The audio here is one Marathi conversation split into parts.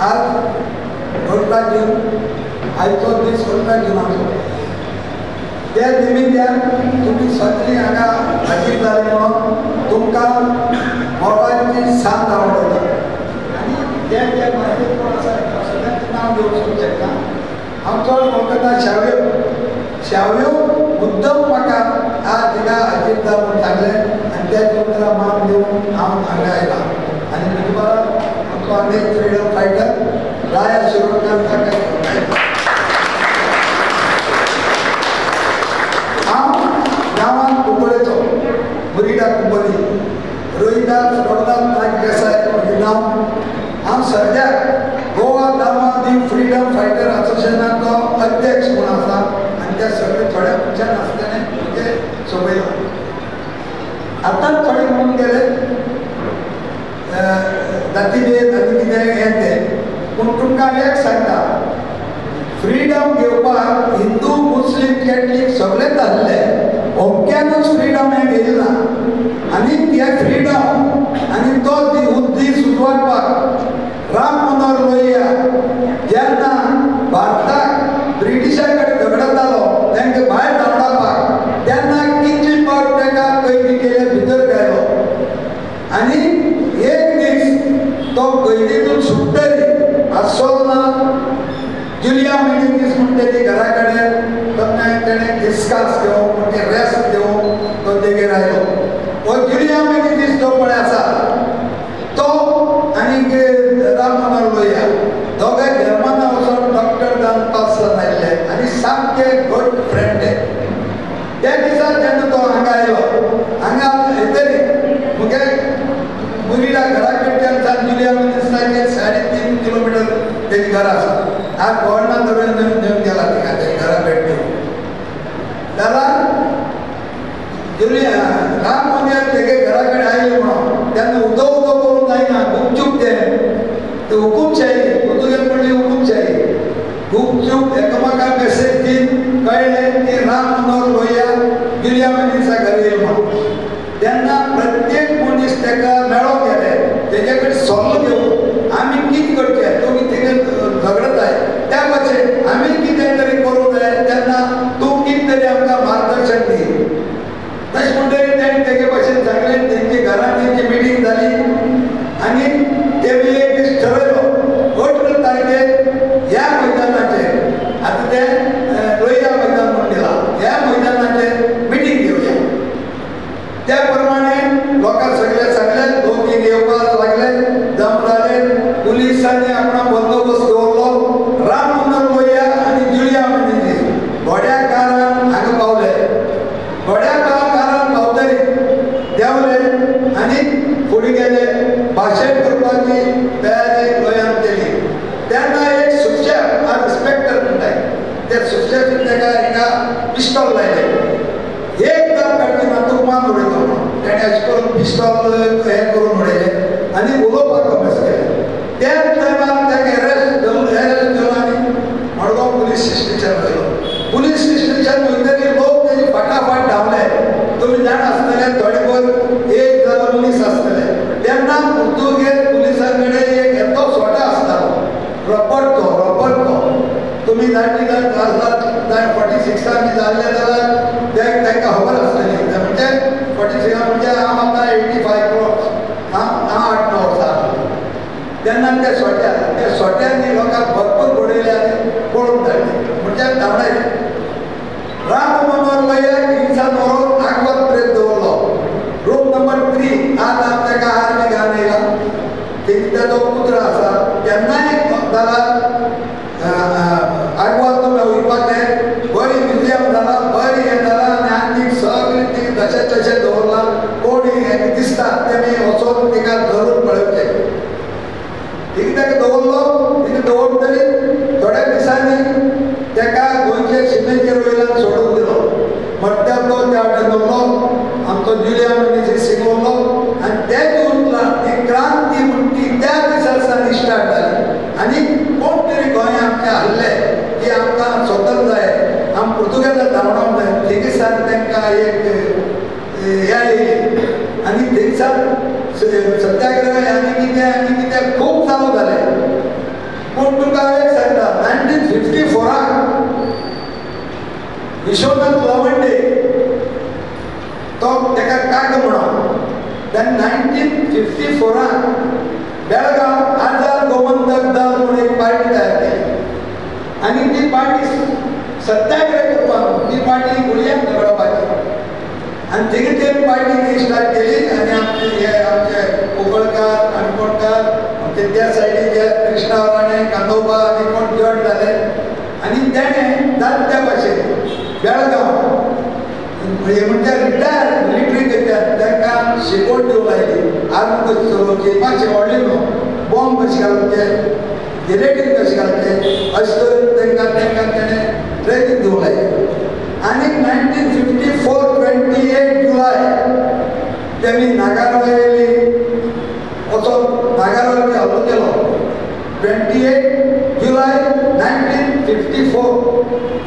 आज घोटाळा घेऊन आयचो दीस घोटाळा घेऊन आमचो त्या निमित्यान तुम्ही सगळीं हांगा हाजीर जाली म्हणून तुमकां मोगाची साथ आवडटा आनी जे जे भाशेन कोण आसा सगळ्यांचें नांव घेवंक शकना आमचो वळखता शाव्यो मुद्दम म्हाका आज थिंगा हाजीर जा म्हूण सांगलें आनी त्या तुमकां मान दिवन हांव हांगा आयलां आनी म्हजे बरोबर आमचो आनी फ्रिडम फायटर राया शिरोडकर ताका गांवांत कुंकळेचो मुरिडा कुंपली रोहिदास रघुनाथ नायक देसाय म्हजें नांव हांव सद्याक गोवा दामा फ्रीडम फायटर असोसिएशनाचो अध्यक्ष म्हूण आसा आनी ते सगळे थोड्या मनशान आसताना म्हणजे सोबयला आतांच थोडे म्हणून गेले जातीभेद आनी कितें हें तें पूण तुमकां एक सांगता फ्रीडम घेवपाक हिंदू मुस्लीम कॅथलीक सगळेच आसले ओमक्यानूच फ्रीडम हें घेयलें ना आनी ते फ्रीडम आनी तो दीस उजवाडपाक राम मनोहर लोहिया जेन्ना भारताक ब्रिटिशां कडेन झगडतालो तांकां भायर धांवडावपाक तेन्ना कितले फावट ताका कैदी केले भितर घालो आनी एक दीस तो कैदीतून सुट्टरी आसोना जुलिया मेडिनीस म्हणून तेजे घरा कडेन तेणें डिस्कस घेवं म्हणजे रेस्ट घेवं तो तेगेर आयलो हो जुलिया मेडिनीस जो पळय आसा तो आनी राम मनोहर लोहिया दोगांय जर्मना वचून डॉक्टर जावन पास जावन आयिल्ले आनी सामके गुड फ्रेंड त्या दिसा जेन्ना तो हांगा आयलो हांगा येतरी मुगे मुरिडा घरा कडच्यान सान जुलिया मेडिनीसाचेर 3.5 किलोमिटर तेजें घर आसा आज गोवणा धरून घेवन गेला थिंगा तेजे घरा भेट दिवंक जाल्यार जुलिया राम मनोहर तेगे घरा कडेन आयले म्हणून तेन्ना उदो करून जायना गुपचूप ते हुकूमशाही पुर्तुगेज म्हणली हुकूमशाही गुपचूप एकामेकाक मेसेज दीन कळ्ळें की राम मनोहर लोहिया जुलिया मेडिनीसा घरा येयलो म्हणून तेन्ना प्रत्येक मनीस ताका मेळोंक गेले तेजे कडेन सल्लो घेवून आमी कितें करचें तुमी थिंगा झगडताय त्या भाशेन आमी कितें तरी करूंक जाय तेन्ना तूं कितें तरी आमकां मार्गदर्शन दी तशें म्हणटकीर तेणें तेगे भाशेन सांगलें तेंचे घरांत तेंची मिटींग जाली आनी तेमी एक दीस ठरयलो 18 तारखेक ह्या मैदानाचेर आतां तें लोहिया मैदान म्हणून दिलां ह्या मैदानाचेर मिटींग घेवया त्या प्रमाणे लोकांक सगळे सांगले लोक येवपाक लागले जम जाले पुलिसांनी आपणा बंदोबस्त दवरलो राम मनोहर लोहिया आनी जुलिया मेडिनीस घोड्या कारान हांगा पावले घोड्या कारान पावतरी देंवले आनी फुडें गेले भाशण करपाची तयारी गोंयांत केली तेन्ना एक सुशेग आज इन्स्पेक्टर म्हणटाय ते सुशेग ताका हिंगा पिस्तॉल लायले एक दाम काडची ना तूं मान उडयता म्हणून तेणें अशें करून पिस्तॉल हें करून उडयलें आनी उलोवपाक कमेस केलें त्याच टायमार ताका अरेस्ट केलो आनी मडगांव पुलीस स्टेशन व्हेलो पुलीस स्टेशन वयतरी लोक तेजे फाटाफाट धांवले तुमी जाण आसतले थोडे भर एक जालो मनीस आसतले तेन्ना पुर्तुगेज पुलिसां कडेन एक येतो सोटा आसतालो रबर तो तुमी जाणटी आसतात 46 बी जाल्ले जाल्यार तांकां खबर आसतली म्हणजे 46 म्हणजे हांव आतां 85 क्रॉस हांव 8-9 वर्सां तेन्ना त्या सोट्यांनी लोकांक भरपूर बडयले आनी पळोवन धाडले म्हणजे धांवडायले राम मनोहर लोहिया हिंसान व्हरून आग्वाद प्रेत दवरलो रूम नंबर 3 आज हांव ताका आर्मी घालून येयला तेजो पुत्र आसा तेन्नाय जाला आग्वाद तुमी वयपाक जाय बरी म्युजियम जाला बरी हें जाला आनी आनीक सगळें ती जशें तशें दवरलां कोण हें दिसता तेमी वचोन तिका धरून पळोवचें थिंग ताका दवरलो थिंग दवरतरी थोड्या दिसांनी ताका गोंयचे शिमेचेर वयल्यान सोडून दिलो मट्ट्यार तो त्या वाटेन दवरलो आमचो जुलिया मेडिनीस शिकवलो आनी तेच उरलां ती क्रांती म्हण ती त्या दिसा सावन स्टार्ट जाली आनी कोण तरी गोंय आमचे हाडले की आमकां स्वतंत्र जाय आम पुर्तुगेजाक धांवडावंक जाय थिंगसान तांकां एक हे आयली आनी थिंगसान सत्याग्रह आनी कितें खूब चालू जालें बेळगाव आझाद गोमंतक दल म्हणून एक पार्टी तयार केली आणि ती पार्टी सत्याग्रह करपाक ती पार्टी गुळयांत घडोवपाची आणि तिथे ते पार्टी स्टार्ट केली आणि आमचे कोकळकार काणकोणकार आमचे त्या सायडीचे कृष्णा राणे कांदोबा आणि कोण जॉईन झाले आणि त्याने त्या भाशेन बेळगाव म्हणजे रिटायर मिलिटरी करतात तांकां शिकवण दिवंक लायली आर्मी कशी चलोवची मातशें व्हडली न्हू बॉम्ब कशें घालचे जिलेटीन कशें घालचे अशें करून तांकां तेणें ट्रेनिंग दिवंक लायली आणि 1954 28 जुलाय त्यांनी नागारवायली असो नागारवायली हल्लो केलो 28 जुलाय 1954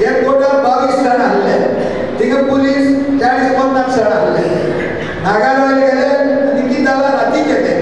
हे टोटल 22 जाण आहले तिका पुलीस 40-50 जाण आहले नागारवायली गेले आणि कितें जालां राती गेले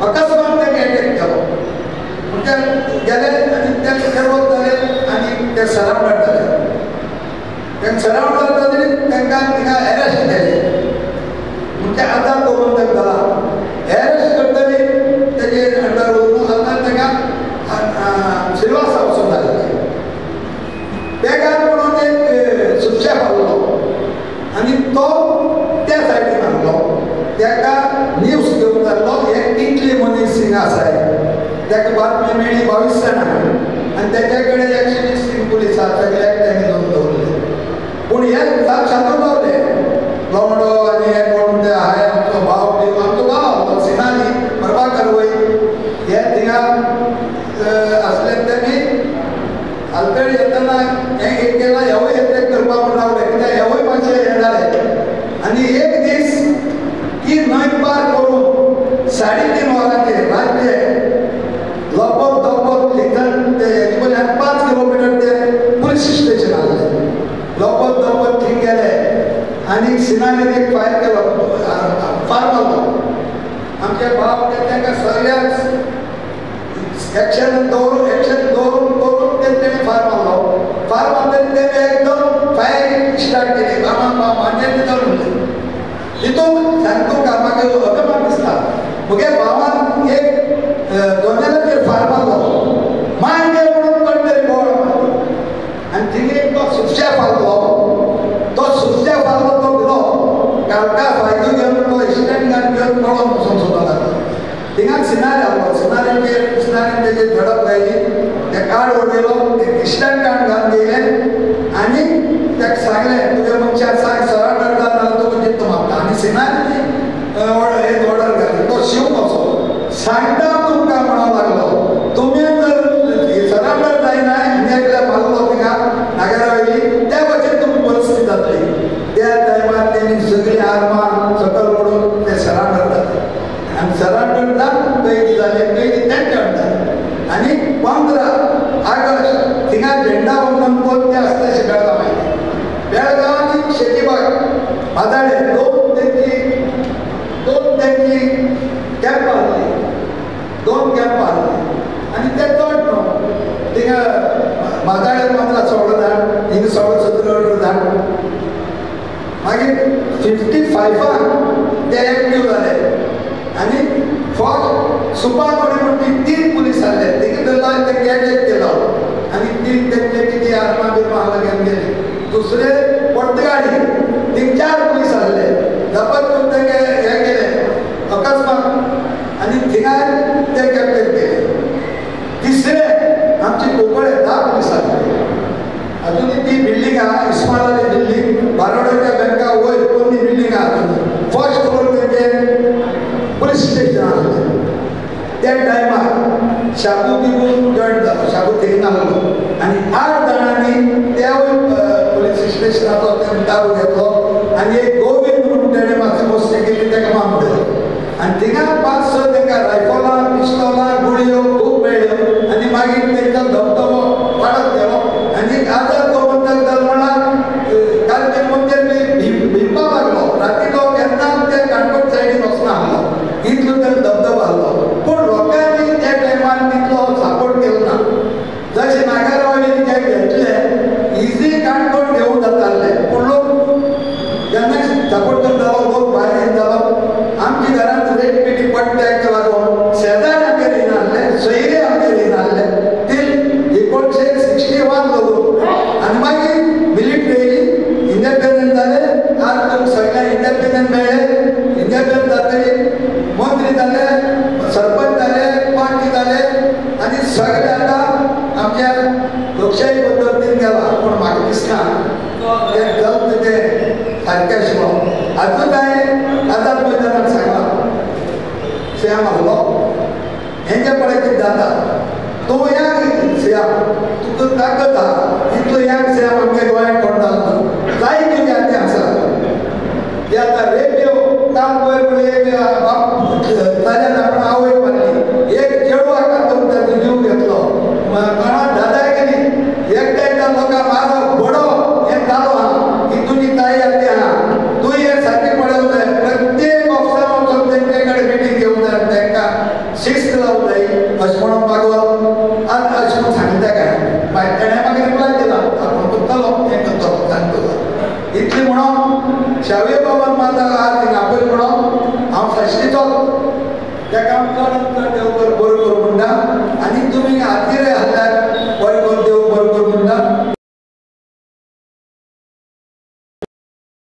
अकस्मात तांणी अटॅक केलो म्हणजे गेले आणि ते सर्व जाले आणि ते सराउंड जाले त्यांनी सराउंड जातकीर तांकां तिका अरेस्ट केले म्हणजे आझाद गोमंतक दलान अरेस्ट करतकीर तेजे अंडर उरून तांकां सिल्वासा वचून घातले बेकार म्हणून एक सुशेफ आहलो आणि तो त्या सायडीन आहलो ताका न्यूज घेवन जाल्लो एक इटली मनीस सिंग आसा ताका बातमी मेळ्ळी 22 जाणांक आणि ताचे कडेन 120 पुलीस आसा सगळ्याक तांणी घेवन दवरले पूण हे शांतून दवरले लोंडो आनी हे कोण ते हाय आमचो भाव सिनानी प्रभाकर वय हे थिंगा असले त्यांनी आलपेड येतना हे एक केला हेवूय अटॅक करपाक म्हूण रावले कित्याक हेवूय मातशे हे जाले आनी एक दीस की न्हंय पार करून 3:30 वरांचेर रातचे लपत दपत थिंगच्यान ते हेजे पयलीं 5 किलोमिटर ते पुलीस स्टेशन आहलें लपत दपत थिंग गेले आनी सिनानीन एक फायर केलो फार मारलो आमचे भाव तांकां सगळ्याक एक्शन दवरून तेणें फार मारलो फार मारतकीर तेणें एकदम फायर स्टार्ट केली मान्य दिता म्हणलें तितून सांगतो का म्हाका अभिमान दिसता म्हगे भावान एक दोनाचेर फार मारलो मांगे म्हणून कळटरी बोड आनी थिंग एक तो सुशेफ आहलो तो सुशेफ आहलो तो गेलो काळका फायदो घेवन तो एक्सिडेंट घेवन पळोवन वचून सुद्दां लागलो थिंगा सिनारी आहलो सिनारीन तेजी झडप लायली ते कार्ड ओडयलो ते एक्सिडेंट कार्ड घालून दिलें आनी ताका सांगलें तुज्या मनशाक सांग सरांडर जाता जाल्यार तुका जित्तो मागता आनी सिनारीन एक ऑर्डर घाली तो शिव कसो सांगता तुमकां म्हणूंक लागलो तुमी जर सरांडर जायना आनी एकल्या मारलो थिंगा नागारवायली त्या भाशेन तुमची परिस्थिती जातली त्या टायमार तेणी सगळीं आर्मां सकयल ओडून ते सरांडर जाले आनी सरांडर जावन कैदी जाले कैदी तेंच्या अंडर आनी 15 ऑगस्ट थिंगा झेंडा वंदन कोण ते आसता बेळगांव आनी शेतीबाग मादाळे दोन तेंची कॅम्प आहली 2 कॅम्प आहले आनी ते चड न्हू थिंगा मादाळे 15 16 जाण हिंगा 17 जाण मागीर 55 ते एक्टीव जाले आनी फर्स्ट सुपारमणी म्हणून 3 पुलीस आहले तिका धरलो आनी ते गॅजेट केलो आनी 3 तेंचे कितें आर्मां बिर्मां हांगा घेवन गेले दुसरे पोर्तुगाली थिंग 4 पुलीस आहले झपत करून तेंगे हे केले अकस्मात आनी थिंगार ते कॅप्चर केले तिसरे आमचे कोंकळे 10 पुलीस आहले अजूनय ती बिल्डींग आहा इस्माइल बिल्डींग बारोड्याच्या बँका वयर कोणी बिल्डींग आहा अजून फर्स्ट फ्लोर तेंचे पुलीस स्टेशन आहलें त्या टायमार शाबू बिबू जॉयन जालो शाबू थिंग नासलो आनी 8 जाणांनी त्या पुलीस स्टेशनाचो तेणें ताबो घेतलो आनी एक गोविंद म्हणून तेणें मातशें मस्ती केली ताका मारलो आनी थिंगा 5-6 तांकां रायफलां पिस्तोलां गुळयो खूब मेळ्ळ्यो आनी मागीर तांकां धबधबो वाडत गेलो आनी आझाद गोमंतक दल म्हणल्यार कालचे मंदिर भिवपाक लागलो राती तो केन्ना ते काणकोण सायडीन वचना आहलो इतलो तर धबधबो आहलो पूण लोकांनी त्या टायमार तितलो सपोर्ट केलो ना जशें नागारवायलीन ते घेतले इजी काणकोण घेवूं जाताले पूण लोक जेन्ना सपोर्ट करतालो लोक भायर येत जालो आमच्या घरांत रेट पेटी पडटा ताका लागून शेजाऱ्यांक सगळे आता आमच्या लोकशाही पद्धतीन गेला पण म्हाका दिसना ते गलत ते सारकें आशिल्लो आजूच हांवें आझाद मैदानाक सांगला श्याम आहलो हेंचे पळय कितें जाता तूं यांग श्याम तुका ताकद आहा इतलो यांग श्याम आमच्या गोंयांत कोण जालो जाय तुजी आनी आसा ते आतां रेडिओ काल पयर एक ताज्यान आपण आवय मारली एक चेडवा कातून ताचो जीव घेतलो कोणाक दादाय गेली एकट्या लोकां मारप बडो हें चालू आहा ही तुजी ताई आनी आहा तूं हें सारकें पळोवंक जाय प्रत्येक ऑफिसार वचून तेंचे कडेन मिटींग घेवंक जाय तांकां शिस्त लावंक जाय अशें म्हणून भागवत आनी अशें म्हणून सांगता काय मागीर तेणें म्हाका रिप्लाय दिला आपूण करतलो हें करतलो सांगतलो इतली म्हणून शावेय बाबा माता आज थिंगा पळय म्हणून हांव फस्टीचो ताका आमकां देव बरो करूं म्हणटा आनी तुमी हातीर हाडल्यार